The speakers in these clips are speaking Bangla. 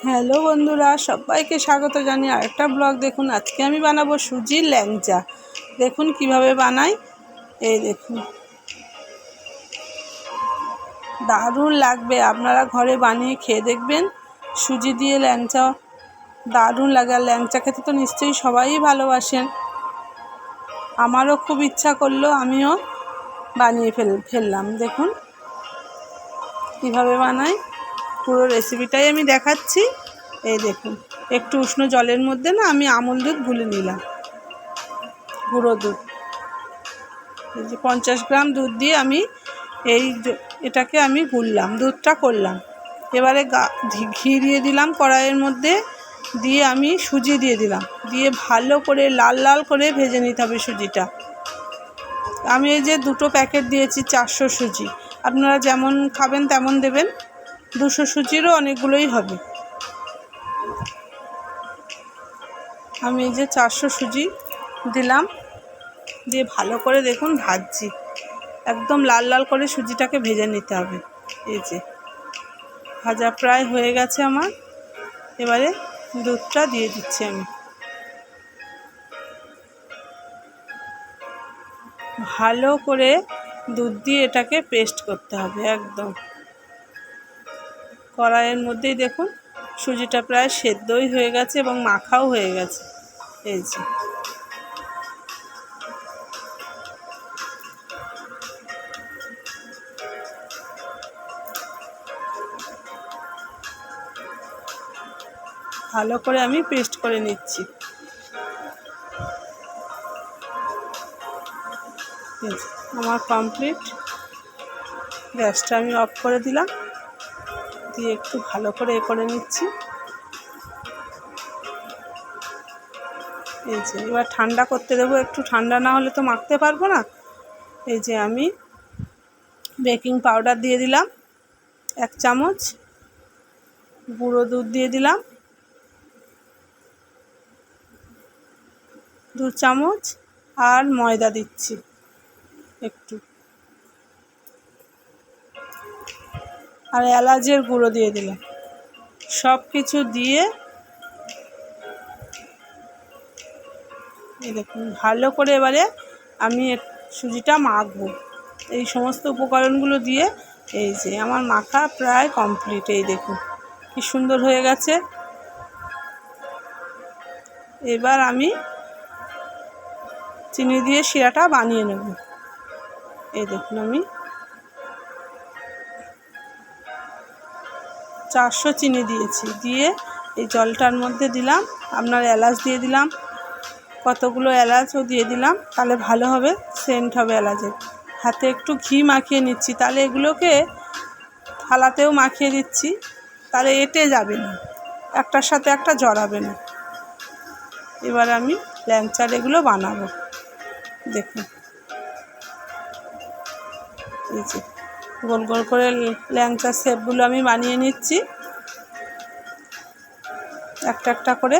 হ্যালো বন্ধুরা, সবাইকে স্বাগত জানিয়ে আরেকটা ব্লগ। দেখুন, আজকে আমি বানাবো সুজির ল্যাংচা। দেখুন কিভাবে বানাই। এই দেখুন, দারুণ লাগবে। আপনারা ঘরে বানিয়ে খেয়ে দেখবেন। সুজি দিয়ে ল্যাংচা দারুণ লাগে। আর ল্যাংচা খেতে তো নিশ্চয়ই সবাই ভালোবাসেন। আমারও খুব ইচ্ছা করলো, আমিও বানিয়ে ফেললাম। দেখুন কিভাবে বানাই, পুরো রেসিপিটাই আমি দেখাচ্ছি। এই দেখুন, একটু উষ্ণ জলের মধ্যে না আমি আমুল দুধ গুলে নিলাম, গুঁড়ো দুধ। এই যে 50 গ্রাম দুধ দিয়ে আমি এটাকে আমি গুললাম, দুধটা করলাম। এবারে ঘি দিয়ে দিলাম কড়াইয়ের মধ্যে, দিয়ে আমি সুজি দিয়ে দিলাম, দিয়ে ভালো করে লাল লাল করে ভেজে নিতে হবে সুজিটা। আমি এই যে 2টো প্যাকেট দিয়েছি, 400 সুজি। আপনারা যেমন খাবেন তেমন দেবেন। 200 সুজিরও অনেকগুলোই হবে। আমি এই যে 400 সুজি দিলাম, দিয়ে ভালো করে দেখুন ভাজছি। একদম লাল লাল করে সুজিটাকে ভেজে নিতে হবে। এই যে ভাজা প্রায় হয়ে গেছে আমার। এবারে দুধটা দিয়ে দিচ্ছি আমি। ভালো করে দুধ দিয়ে এটাকে পেস্ট করতে হবে একদম। কড়াইয়ের মধ্যেই দেখুন সুজিটা প্রায় সেদ্ধই হয়ে গেছে এবং মাখাও হয়ে গেছে। এই যে ভালো করে আমি পেস্ট করে নিচ্ছি। আমার কমপ্লিট। গ্যাসটা আমি অফ করে দিলাম, দিয়ে একটু ভালো করে করে নিচ্ছি। এই যে এবার ঠান্ডা করতে দেবো, একটু ঠান্ডা না হলে তো মাখতে পারবো না। এই যে আমি বেকিং পাউডার দিয়ে দিলাম 1 চামচ, গুঁড়ো দুধ দিয়ে দিলাম 2 চামচ, আর ময়দা দিচ্ছি একটু, আর এলাচের গুঁড়ো দিয়ে দিলাম। সব কিছু দিয়ে এই দেখুন ভালো করে এবারে আমি সুজিটা মাখবো। এই সমস্ত উপকরণগুলো দিয়ে এই যে আমার মাখা প্রায় কমপ্লিট। এই দেখুন কি সুন্দর হয়ে গেছে। এবার আমি চিনি দিয়ে শিরাটা বানিয়ে নেব। এই দেখুন আমি 400 চিনি দিয়েছি, দিয়ে এই জলটার মধ্যে দিলাম আপনার এলাচ দিয়ে দিলাম, কতগুলো এলাচও দিয়ে দিলাম, তাহলে ভালো হবে, সেন্ট হবে এলাচের। হাতে একটু ঘি মাখিয়ে নিচ্ছি, তাহলে এগুলোকে থালাতেও মাখিয়ে দিচ্ছি, তাহলে এঁটে যাবে না, একটার সাথে একটা জড়াবে না। এবার আমি ল্যাংচার এগুলো বানাবো। দেখুন এই যে গোল গোল করে ল্যাংচার শেপগুলো আমি বানিয়ে নিচ্ছি একটা একটা করে।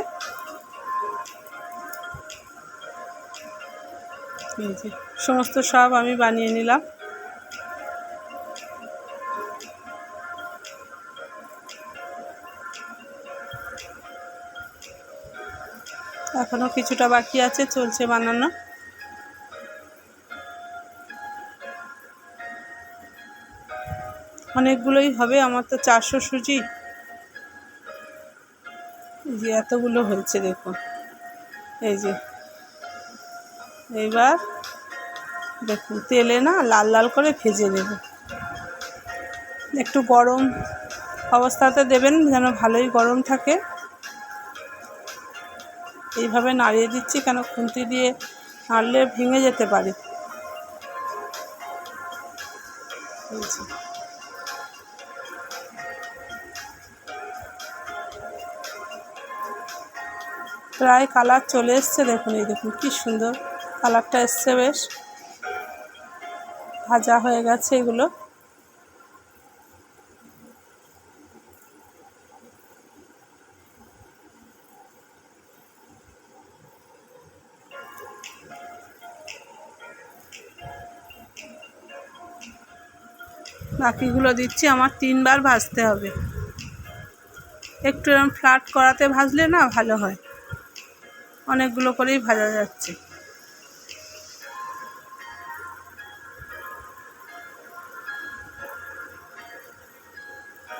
এই যে সমস্ত সব আমি বানিয়ে নিলাম। এখনো কিছুটা বাকি আছে, চলছে বানানো। অনেকগুলোই হবে, আমার তো 400 সুজি। এই যে এতগুলো হয়েছে দেখুন। এই যে এইবার দেখুন তেলে না লাল লাল করে ভেজে নেব। একটু গরম অবস্থাতে দেবেন, যেন ভালোই গরম থাকে। এইভাবে নাড়িয়ে দিচ্ছি, কেন খুন্তি দিয়ে নাড়লে ভেঙে যেতে পারে। প্রায় কালার চলে এসছে দেখুন। এই দেখুন কি সুন্দর কালারটা এসছে, বেশ ভাজা হয়ে গেছে এগুলো। বাকিগুলো দিচ্ছি, আমার 3 বার ভাজতে হবে। একটু এরকম ফ্ল্যাট করাতে ভাজলে না ভালো হয়, অনেকগুলো করেই ভাজা যাচ্ছে।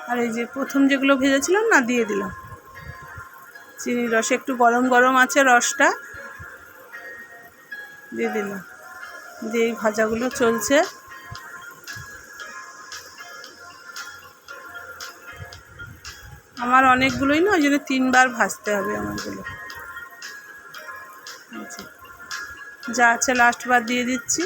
আর এই যে প্রথম যেগুলো ভেজেছিলাম না, দিয়ে দিলাম চিনির রস, একটু গরম গরম আছে, রসটা দিয়ে দিলাম। যে এই ভাজাগুলো চলছে, আমার অনেকগুলোই না, ওই জন্য 3বার ভাজতে হবে আমারগুলো। যা আছে লাস্টবার দিয়ে দিচ্ছি।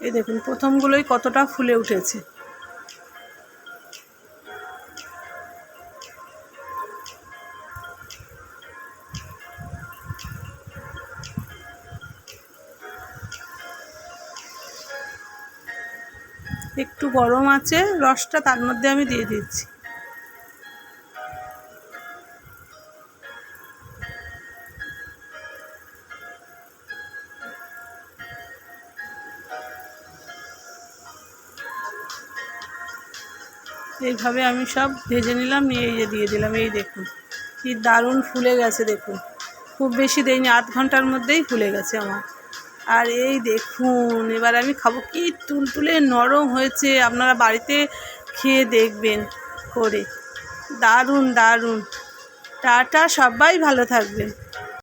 এই দেখুন প্রথমগুলোই কতটা ফুলে উঠেছে। একটু গরম আছে রসটা, তার মধ্যে আমি দিয়ে দিচ্ছি। এইভাবে আমি সব ভেজে নিলাম, নিয়ে এই যে দিয়ে দিলাম। এই দেখুন কি দারুণ ফুলে গেছে, দেখুন খুব বেশি দেয়নি, 8 ঘন্টার মধ্যেই ফুলে গেছে আমার। আর এই দেখুন এবার আমি খাবো, কি তুলতুলে নরম হয়েছে, আপনারা বাড়িতে খেয়ে দেখবেন করে, দারুণ দারুণ। টাটা, সবাই ভালো থাকবেন।